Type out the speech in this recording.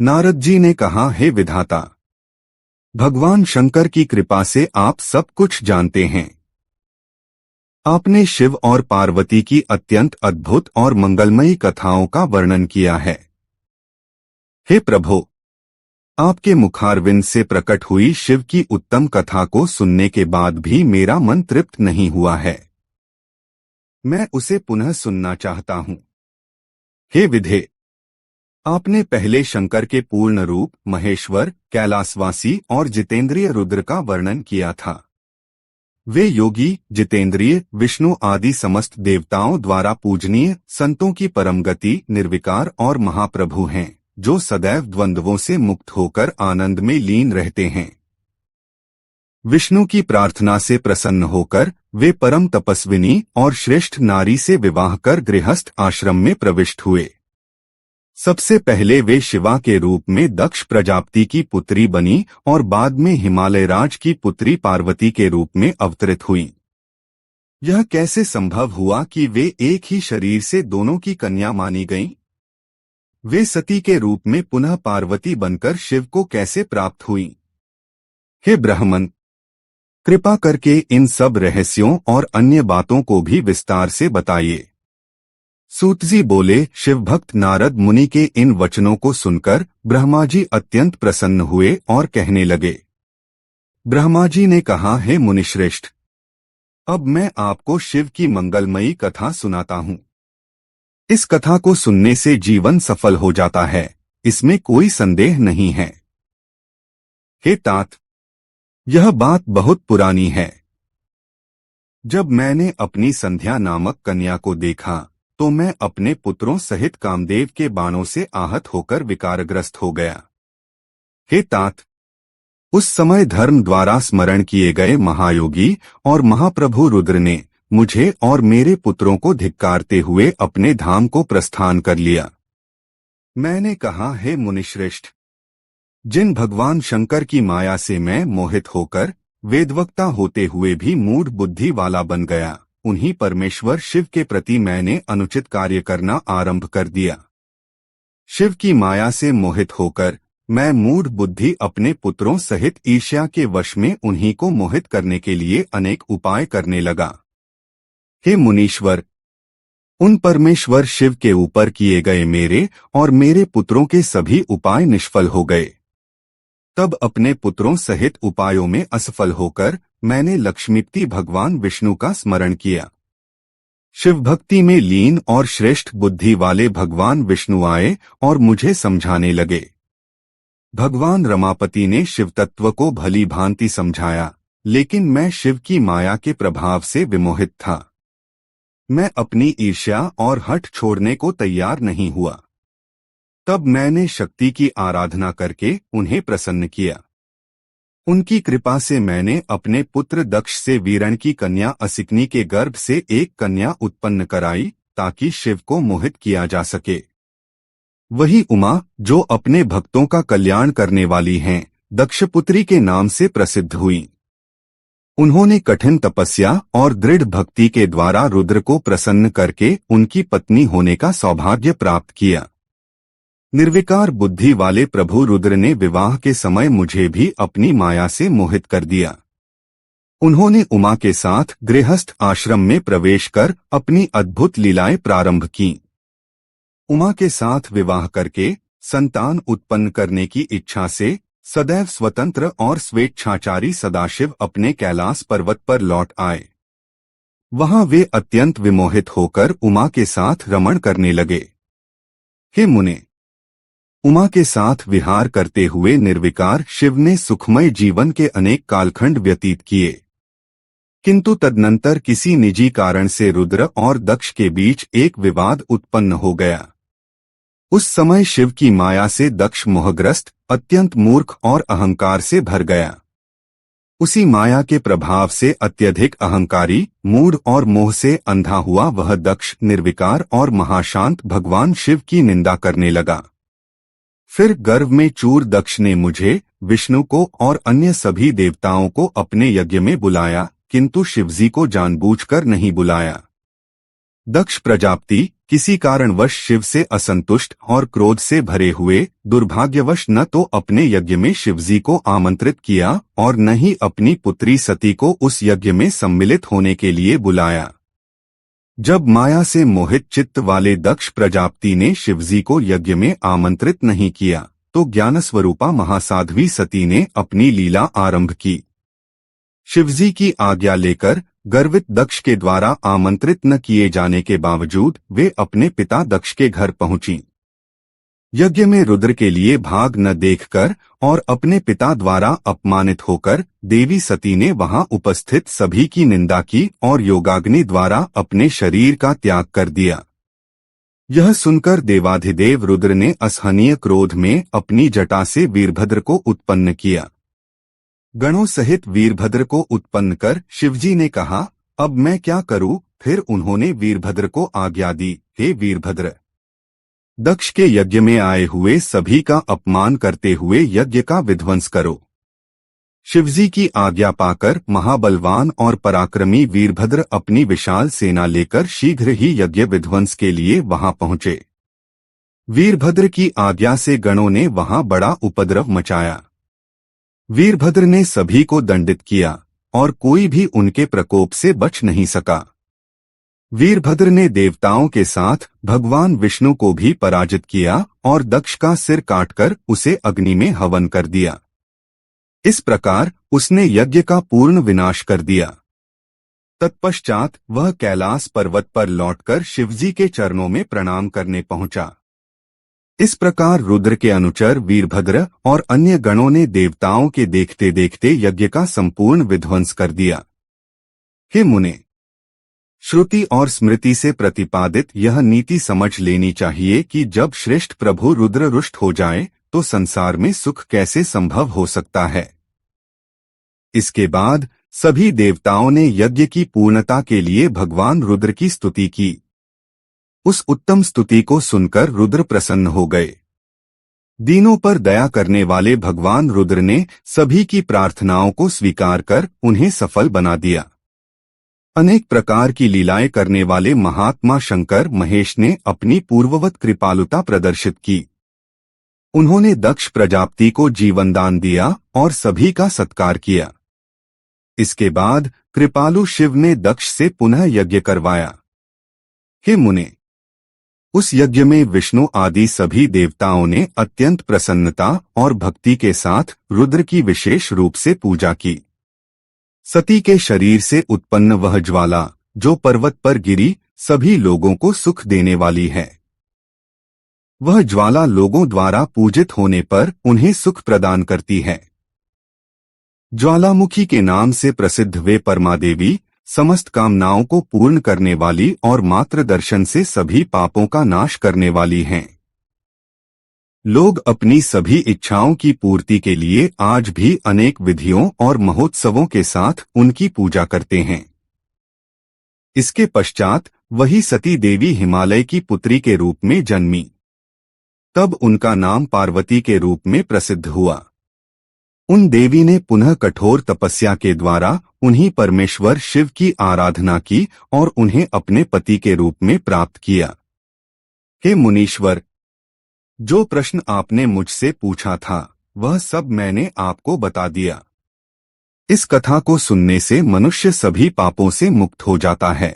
नारद जी ने कहा, हे विधाता, भगवान शंकर की कृपा से आप सब कुछ जानते हैं। आपने शिव और पार्वती की अत्यंत अद्भुत और मंगलमयी कथाओं का वर्णन किया है। हे प्रभु, आपके मुखारविंद से प्रकट हुई शिव की उत्तम कथा को सुनने के बाद भी मेरा मन तृप्त नहीं हुआ है। मैं उसे पुनः सुनना चाहता हूँ। हे विधे, आपने पहले शंकर के पूर्ण रूप महेश्वर, कैलाशवासी और जितेंद्रिय रुद्र का वर्णन किया था। वे योगी, जितेंद्रिय, विष्णु आदि समस्त देवताओं द्वारा पूजनीय, संतों की परम गति, निर्विकार और महाप्रभु हैं, जो सदैव द्वंद्वों से मुक्त होकर आनंद में लीन रहते हैं। विष्णु की प्रार्थना से प्रसन्न होकर वे परम तपस्विनी और श्रेष्ठ नारी से विवाह कर गृहस्थ आश्रम में प्रविष्ट हुए। सबसे पहले वे शिवा के रूप में दक्ष प्रजापति की पुत्री बनी और बाद में हिमालय राज की पुत्री पार्वती के रूप में अवतरित हुईं। यह कैसे संभव हुआ कि वे एक ही शरीर से दोनों की कन्या मानी गईं? वे सती के रूप में पुनः पार्वती बनकर शिव को कैसे प्राप्त हुईं? हे ब्राह्मण, कृपा करके इन सब रहस्यों और अन्य बातों को भी विस्तार से बताइए। सूत जी बोले, शिव भक्त नारद मुनि के इन वचनों को सुनकर ब्रह्मा जी अत्यंत प्रसन्न हुए और कहने लगे। ब्रह्मा जी ने कहा, हे मुनिश्रेष्ठ, अब मैं आपको शिव की मंगलमयी कथा सुनाता हूँ। इस कथा को सुनने से जीवन सफल हो जाता है, इसमें कोई संदेह नहीं है। हे तात, यह बात बहुत पुरानी है। जब मैंने अपनी संध्या नामक कन्या को देखा तो मैं अपने पुत्रों सहित कामदेव के बाणों से आहत होकर विकारग्रस्त हो गया। हे तात, उस समय धर्म द्वारा स्मरण किए गए महायोगी और महाप्रभु रुद्र ने मुझे और मेरे पुत्रों को धिक्कारते हुए अपने धाम को प्रस्थान कर लिया। मैंने कहा, हे मुनिश्रेष्ठ, जिन भगवान शंकर की माया से मैं मोहित होकर वेदवक्ता होते हुए भी मूढ़ बुद्धि वाला बन गया, उन्हीं परमेश्वर शिव के प्रति मैंने अनुचित कार्य करना आरंभ कर दिया। शिव की माया से मोहित होकर मैं मूढ़ बुद्धि अपने पुत्रों सहित ईर्ष्या के वश में उन्हीं को मोहित करने के लिए अनेक उपाय करने लगा। हे मुनीश्वर, उन परमेश्वर शिव के ऊपर किए गए मेरे और मेरे पुत्रों के सभी उपाय निष्फल हो गए। तब अपने पुत्रों सहित उपायों में असफल होकर मैंने लक्ष्मीपति भगवान विष्णु का स्मरण किया। शिव भक्ति में लीन और श्रेष्ठ बुद्धि वाले भगवान विष्णु आए और मुझे समझाने लगे। भगवान रमापति ने शिव तत्व को भली भांति समझाया, लेकिन मैं शिव की माया के प्रभाव से विमोहित था। मैं अपनी ईर्ष्या और हठ छोड़ने को तैयार नहीं हुआ। तब मैंने शक्ति की आराधना करके उन्हें प्रसन्न किया। उनकी कृपा से मैंने अपने पुत्र दक्ष से वीरण की कन्या असिकनी के गर्भ से एक कन्या उत्पन्न कराई ताकि शिव को मोहित किया जा सके। वही उमा, जो अपने भक्तों का कल्याण करने वाली हैं, दक्षपुत्री के नाम से प्रसिद्ध हुई। उन्होंने कठिन तपस्या और दृढ़ भक्ति के द्वारा रुद्र को प्रसन्न करके उनकी पत्नी होने का सौभाग्य प्राप्त किया। निर्विकार बुद्धि वाले प्रभु रुद्र ने विवाह के समय मुझे भी अपनी माया से मोहित कर दिया। उन्होंने उमा के साथ गृहस्थ आश्रम में प्रवेश कर अपनी अद्भुत लीलाएं प्रारंभ की। उमा के साथ विवाह करके संतान उत्पन्न करने की इच्छा से सदैव स्वतंत्र और स्वेच्छाचारी सदाशिव अपने कैलाश पर्वत पर लौट आए। वहां वे अत्यंत विमोहित होकर उमा के साथ रमण करने लगे। हे मुने, उमा के साथ विहार करते हुए निर्विकार शिव ने सुखमय जीवन के अनेक कालखंड व्यतीत किए, किंतु तदनंतर किसी निजी कारण से रुद्र और दक्ष के बीच एक विवाद उत्पन्न हो गया। उस समय शिव की माया से दक्ष मोहग्रस्त, अत्यंत मूर्ख और अहंकार से भर गया। उसी माया के प्रभाव से अत्यधिक अहंकारी, मूढ़ और मोह से अंधा हुआ वह दक्ष निर्विकार और महाशांत भगवान शिव की निंदा करने लगा। फिर गर्भ में चूर दक्ष ने मुझे, विष्णु को और अन्य सभी देवताओं को अपने यज्ञ में बुलाया, किंतु शिवजी को जानबूझकर नहीं बुलाया। दक्ष प्रजापति, किसी कारणवश शिव से असंतुष्ट और क्रोध से भरे हुए दुर्भाग्यवश न तो अपने यज्ञ में शिवजी को आमंत्रित किया और न ही अपनी पुत्री सती को उस यज्ञ में सम्मिलित होने के लिए बुलाया। जब माया से मोहित चित्त वाले दक्ष प्रजापति ने शिवजी को यज्ञ में आमंत्रित नहीं किया तो ज्ञानस्वरूपा महासाध्वी सती ने अपनी लीला आरंभ की। शिवजी की आज्ञा लेकर गर्वित दक्ष के द्वारा आमंत्रित न किए जाने के बावजूद वे अपने पिता दक्ष के घर पहुंची। यज्ञ में रुद्र के लिए भाग न देखकर और अपने पिता द्वारा अपमानित होकर देवी सती ने वहां उपस्थित सभी की निंदा की और योगाग्नि द्वारा अपने शरीर का त्याग कर दिया। यह सुनकर देवाधिदेव रुद्र ने असहनीय क्रोध में अपनी जटा से वीरभद्र को उत्पन्न किया। गणों सहित वीरभद्र को उत्पन्न कर शिवजी ने कहा, अब मैं क्या करूं? फिर उन्होंने वीरभद्र को आज्ञा दी, हे वीरभद्र, दक्ष के यज्ञ में आए हुए सभी का अपमान करते हुए यज्ञ का विध्वंस करो। शिवजी की आज्ञा पाकर महाबलवान और पराक्रमी वीरभद्र अपनी विशाल सेना लेकर शीघ्र ही यज्ञ विध्वंस के लिए वहां पहुंचे। वीरभद्र की आज्ञा से गणों ने वहां बड़ा उपद्रव मचाया। वीरभद्र ने सभी को दंडित किया और कोई भी उनके प्रकोप से बच नहीं सका। वीरभद्र ने देवताओं के साथ भगवान विष्णु को भी पराजित किया और दक्ष का सिर काटकर उसे अग्नि में हवन कर दिया। इस प्रकार उसने यज्ञ का पूर्ण विनाश कर दिया। तत्पश्चात वह कैलाश पर्वत पर लौटकर शिवजी के चरणों में प्रणाम करने पहुंचा। इस प्रकार रुद्र के अनुचर वीरभद्र और अन्य गणों ने देवताओं के देखते देखते यज्ञ का संपूर्ण विध्वंस कर दिया। हे मुने, श्रुति और स्मृति से प्रतिपादित यह नीति समझ लेनी चाहिए कि जब श्रेष्ठ प्रभु रुद्र रुष्ट हो जाए तो संसार में सुख कैसे संभव हो सकता है। इसके बाद सभी देवताओं ने यज्ञ की पूर्णता के लिए भगवान रुद्र की स्तुति की। उस उत्तम स्तुति को सुनकर रुद्र प्रसन्न हो गए। दीनों पर दया करने वाले भगवान रुद्र ने सभी की प्रार्थनाओं को स्वीकार कर उन्हें सफल बना दिया। अनेक प्रकार की लीलाएं करने वाले महात्मा शंकर महेश ने अपनी पूर्ववत कृपालुता प्रदर्शित की। उन्होंने दक्ष प्रजापति को जीवनदान दिया और सभी का सत्कार किया। इसके बाद कृपालु शिव ने दक्ष से पुनः यज्ञ करवाया। हे मुने, उस यज्ञ में विष्णु आदि सभी देवताओं ने अत्यंत प्रसन्नता और भक्ति के साथ रुद्र की विशेष रूप से पूजा की। सती के शरीर से उत्पन्न वह ज्वाला जो पर्वत पर गिरी सभी लोगों को सुख देने वाली है। वह ज्वाला लोगों द्वारा पूजित होने पर उन्हें सुख प्रदान करती है। ज्वालामुखी के नाम से प्रसिद्ध वे परमादेवी समस्त कामनाओं को पूर्ण करने वाली और मात्र दर्शन से सभी पापों का नाश करने वाली हैं। लोग अपनी सभी इच्छाओं की पूर्ति के लिए आज भी अनेक विधियों और महोत्सवों के साथ उनकी पूजा करते हैं। इसके पश्चात वही सती देवी हिमालय की पुत्री के रूप में जन्मी। तब उनका नाम पार्वती के रूप में प्रसिद्ध हुआ। उन देवी ने पुनः कठोर तपस्या के द्वारा उन्हीं परमेश्वर शिव की आराधना की और उन्हें अपने पति के रूप में प्राप्त किया। हे मुनीश्वर, जो प्रश्न आपने मुझसे पूछा था वह सब मैंने आपको बता दिया। इस कथा को सुनने से मनुष्य सभी पापों से मुक्त हो जाता है।